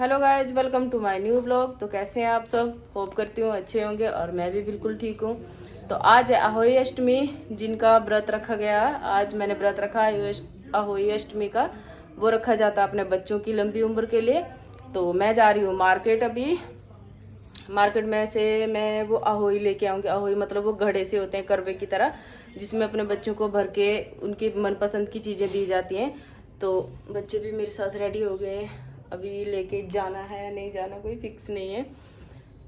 Hello guys, welcome to my new blog. तो कैसे हैं आप सब? होप करती हूँ अच्छे होंगे और मैं भी बिल्कुल ठीक हूँ। तो आज है अहोई अष्टमी, जिनका व्रत रखा गया। आज मैंने व्रत रखा है अहोई अष्टमी का। वो रखा जाता है अपने बच्चों की लंबी उम्र के लिए। तो मैं जा रही हूँ मार्केट। अभी मार्केट में से मैं वो अहोई लेके आऊँगी। अहोई मतलब वो घड़े से होते हैं करवे की तरह, जिसमें अपने बच्चों को भर के उनकी मनपसंद की चीज़ें दी जाती हैं। तो बच्चे भी मेरे साथ रेडी हो गए। अभी लेके जाना है या नहीं जाना कोई फिक्स नहीं है।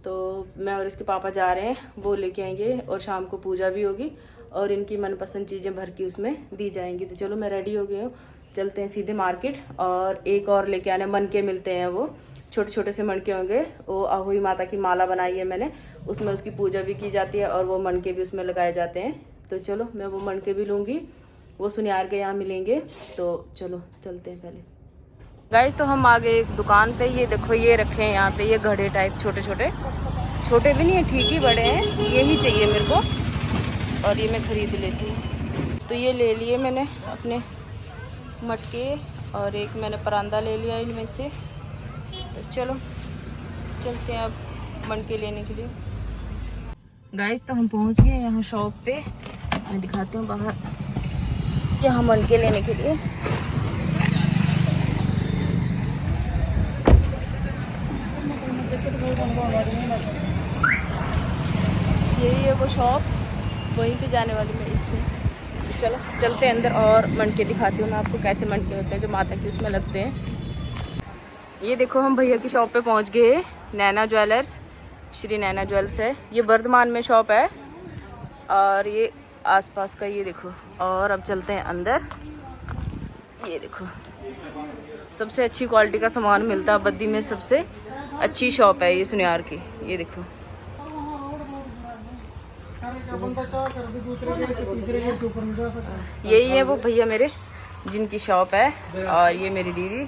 तो मैं और इसके पापा जा रहे हैं, वो लेके आएंगे और शाम को पूजा भी होगी और इनकी मनपसंद चीज़ें भर के उसमें दी जाएंगी। तो चलो मैं रेडी हो गई हूँ, चलते हैं सीधे मार्केट। और एक और लेके आने मन के मिलते हैं, वो छोटे छोटे से मनके होंगे। वो अहोई माता की माला बनाई है मैंने, उसमें उसकी पूजा भी की जाती है और वो मनके भी उसमें लगाए जाते हैं। तो चलो मैं वो मनके भी लूँगी, वो सुनियार के यहाँ मिलेंगे। तो चलो चलते हैं पहले। गाइस तो हम आ गए एक दुकान पे। ये देखो ये रखे हैं यहाँ पे, ये घड़े टाइप छोटे छोटे, छोटे भी नहीं है ठीक ही बड़े हैं। यही चाहिए मेरे को और ये मैं खरीद लेती हूँ। तो ये ले लिए मैंने अपने मटके और एक मैंने परांदा ले लिया इनमें से। तो चलो चलते हैं अब मटके लेने के लिए। गाइस तो हम पहुँच गए यहाँ शॉप पे। मैं दिखाती हूँ बाहर, यहाँ मटके लेने के लिए। यही है वो शॉप, वहीं पे जाने वाली मैं इसमें। तो चलो चलते हैं अंदर और मटके दिखाती हूँ मैं आपको, कैसे मटके होते हैं जो माता की उसमें लगते हैं। ये देखो हम भैया की शॉप पे पहुँच गए, नैना ज्वेलर्स, श्री नैना ज्वेल्स है। ये वर्धमान में शॉप है और ये आसपास का ये देखो। और अब चलते हैं अंदर। ये देखो सबसे अच्छी क्वालिटी का सामान मिलता है बद्दी में, सबसे अच्छी शॉप है ये सुनियार की। ये देखो यही है वो भैया मेरे जिनकी शॉप है, और ये मेरी दीदी।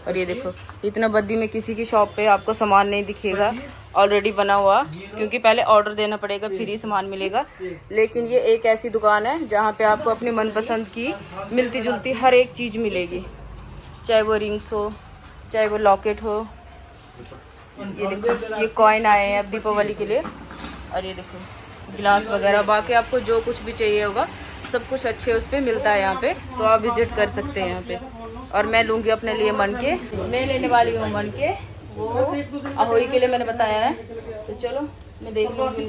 और ये देखो इतना बद्दी में किसी की शॉप पे आपको सामान नहीं दिखेगा ऑलरेडी बना हुआ, क्योंकि पहले ऑर्डर देना पड़ेगा फिर ही सामान मिलेगा। लेकिन ये एक ऐसी दुकान है जहाँ पे आपको अपनी मनपसंद की मिलती जुलती हर एक चीज़ मिलेगी, चाहे वो रिंग्स हो, चाहे वो लॉकेट हो। ये देखो ये कॉइन आए हैं अब दीपावली के लिए। और ये देखो गिलास वगैरह, बाकी आपको जो कुछ भी चाहिए होगा सब कुछ अच्छे उस पर मिलता है यहाँ पे। तो आप विजिट कर सकते हैं यहाँ पे। और मैं लूँगी अपने लिए मनके, मैं लेने वाली हूँ मनके, वो अहोई के लिए मैंने बताया है। तो चलो मैं देख लूँगी।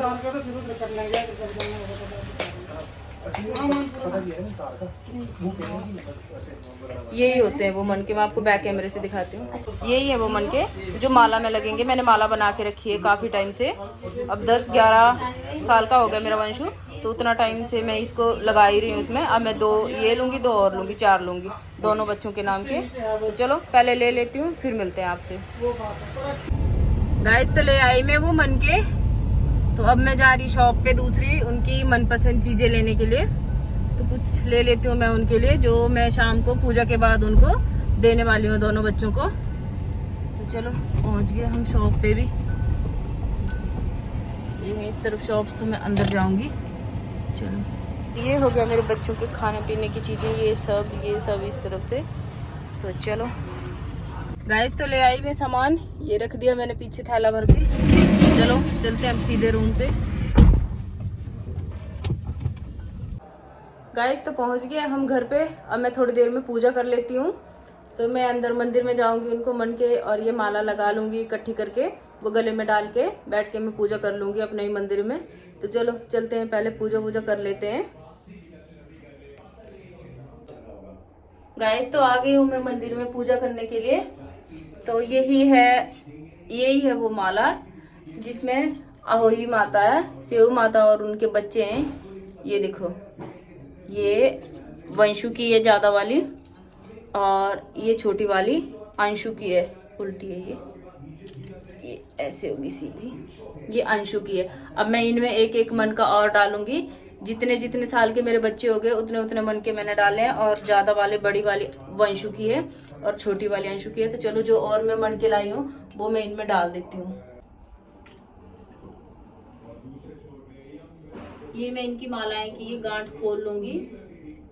यही होते हैं वो मनके, मैं आपको बैक कैमरे से दिखाती हूँ। यही है वो मनके जो माला में लगेंगे। मैंने माला बना के रखी है काफ़ी टाइम से, अब 10-11 साल का हो गया मेरा वंशु। तो उतना टाइम से मैं इसको लगा ही रही हूँ इसमें। अब मैं 2 ये लूँगी, 2 और लूँगी, 4 लूँगी, दोनों बच्चों के नाम के। तो चलो पहले ले लेती हूँ, फिर मिलते हैं आपसे। गाइस तो ले आई मैं वो मनके। तो अब मैं जा रही शॉप पे दूसरी, उनकी मनपसंद चीज़ें लेने के लिए। तो कुछ ले लेती हूँ मैं उनके लिए, जो मैं शाम को पूजा के बाद उनको देने वाली हूँ, दोनों बच्चों को। तो चलो पहुँच गए हम शॉप पे भी। ये मैं इस तरफ शॉप्स, तो मैं अंदर जाऊँगी। चलो ये हो गया मेरे बच्चों के खाने पीने की चीज़ें, ये सब इस तरफ से। तो चलो गाइस तो ले आई मैं सामान, ये रख दिया मैंने पीछे थैला भर के। चलो चलते हैं अब सीधे रूम पे। गाइस तो पहुंच गए हम घर पे। अब मैं थोड़ी देर में पूजा कर लेती हूँ। तो मैं अंदर मंदिर में जाऊंगी, उनको मन के और ये माला लगा लूंगी इकट्ठी करके, वो गले में डाल के बैठ के मैं पूजा कर लूंगी अपने ही मंदिर में। तो चलो चलते हैं, पहले पूजा कर लेते हैं। गाइस तो आ गई हूँ मैं मंदिर में पूजा करने के लिए। तो यही है वो माला, जिसमें अहोई माता है, सेव माता और उनके बच्चे हैं। ये देखो ये वंशु की है ज्यादा वाली, और ये छोटी वाली अंशु की है, उल्टी है ये ऐसे होगी सीधी, ये अंशु की है। अब मैं इनमें एक एक मन का और डालूंगी। जितने जितने साल के मेरे बच्चे हो गए उतने उतने मन के मैंने डाले हैं। और ज्यादा वाले बड़ी वाली वंशु की है और छोटी वाली अंशु की है। तो चलो जो और मैं मन के लाई हूँ वो मैं इनमें डाल देती हूँ। ये मैं इनकी मालाएं की ये गांठ खोल लूंगी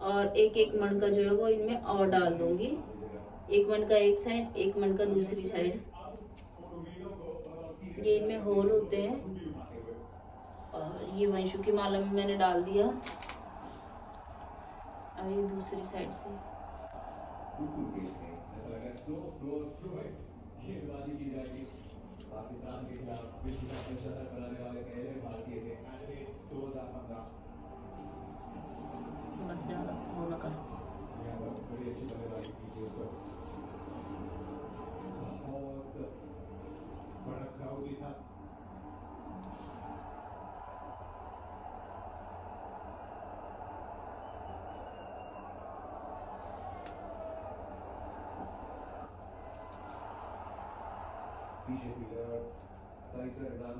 और एक एक मन का जो है वो इनमें और डाल दूंगी। एक मन का एक साइड, एक मन का दूसरी साइड। ये इनमें होल होते हैं। और ये वंशु की माला में मैंने डाल दिया। और ये दूसरी साइड से बस ज़्यादा वो ना कर।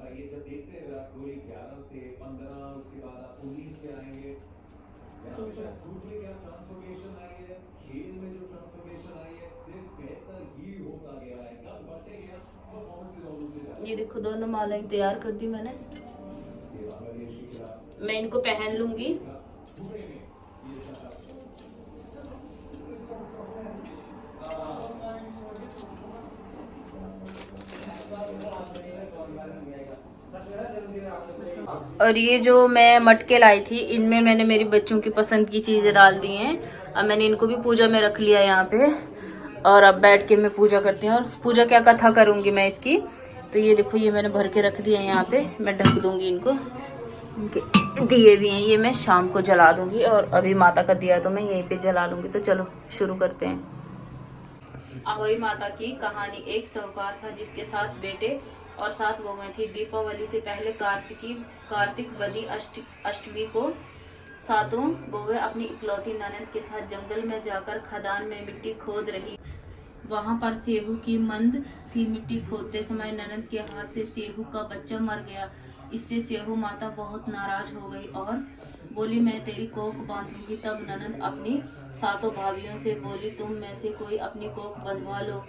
ये जब देखते हैं विराट कोहली 11 से 15, उसके बाद आप 19 पे आएंगे। ट्रांसफॉर्मेशन आई है, खेल में जो ट्रांसफॉर्मेशन आई है सिर्फ बेहतर ही होता गया है। कल बढ़ते गया परफॉर्मेंस। ये देखो दोनों मालाएं तैयार कर दी मैंने। मैं इनको पहन लूंगी। और ये जो मैं मटके लाई थी इनमें मैंने मेरी बच्चों की पसंद की चीजें डाल दी हैं। अब मैंने इनको भी पूजा में रख लिया यहाँ पे। और अब बैठ के मैं पूजा करती हूँ। और पूजा क्या कथा करूंगी मैं इसकी। तो ये देखो ये मैंने भर के रख दिया है यहाँ पे। मैं ढक दूंगी इनको। इनके दिए भी हैं, ये मैं शाम को जला दूंगी। और अभी माता का दिया तो मैं यहीं पे जला लूंगी। तो चलो शुरू करते हैं। अहोई माता की कहानी। एक साहूकार था जिसके 7 बेटे और 7 बहुएं थी। दीपावली से पहले कार्तिक वदी अष्टमी को 7 बहुएं अपनी इकलौती ननद के साथ जंगल में जाकर खदान में मिट्टी खोद रही। वहां पर सेहू की मंद थी। मिट्टी खोदते समय ननद के हाथ से सेहू का बच्चा मर गया। इससे सेहू माता बहुत नाराज हो गई और बोली मैं तेरी कोख बांधूंगी। तब ननद अपनी 7 भाभियों से बोली तुम में से कोई अपनी कोख बंधवा लो।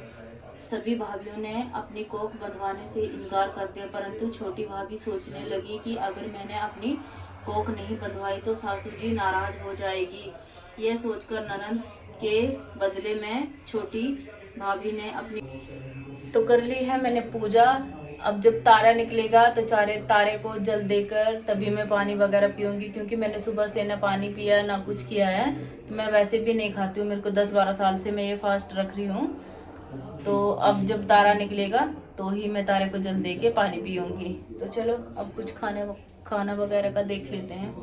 सभी भाभियों ने अपनी कोख बंधवाने से इनकार कर दिया। परंतु छोटी भाभी सोचने लगी कि अगर मैंने अपनी कोख नहीं बंधवाई तो सासू जी नाराज हो जाएगी। यह सोचकर ननद के बदले में छोटी भाभी ने अपनी तो कर ली है मैंने पूजा। अब जब तारा निकलेगा तो तारे को जल देकर तभी मैं पानी वगैरह पीऊंगी। क्योंकि मैंने सुबह से ना पानी पिया ना कुछ किया है। तो मैं वैसे भी नहीं खाती हूँ। मेरे को 10-12 साल से मैं ये फास्ट रख रही हूँ। तो अब जब तारा निकलेगा तो ही मैं तारे को जल दे के पानी पीऊंगी। तो चलो अब कुछ खाना वगैरह का देख लेते हैं।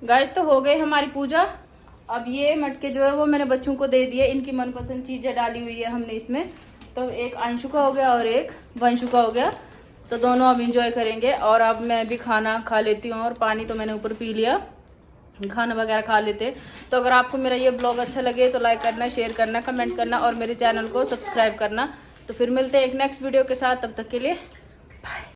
गाइस तो हो गई हमारी पूजा। अब ये मटके जो है वो मैंने बच्चों को दे दिए। इनकी मनपसंद चीजें डाली हुई है हमने इसमें। तो एक अंशु का हो गया और एक वंशु का हो गया। तो दोनों अब इंजॉय करेंगे। और अब मैं भी खाना खा लेती हूँ। और पानी तो मैंने ऊपर पी लिया। खाना वगैरह खा लेते। तो अगर आपको मेरा ये ब्लॉग अच्छा लगे तो लाइक करना, शेयर करना, कमेंट करना और मेरे चैनल को सब्सक्राइब करना। तो फिर मिलते हैं एक नेक्स्ट वीडियो के साथ। तब तक के लिए बाय।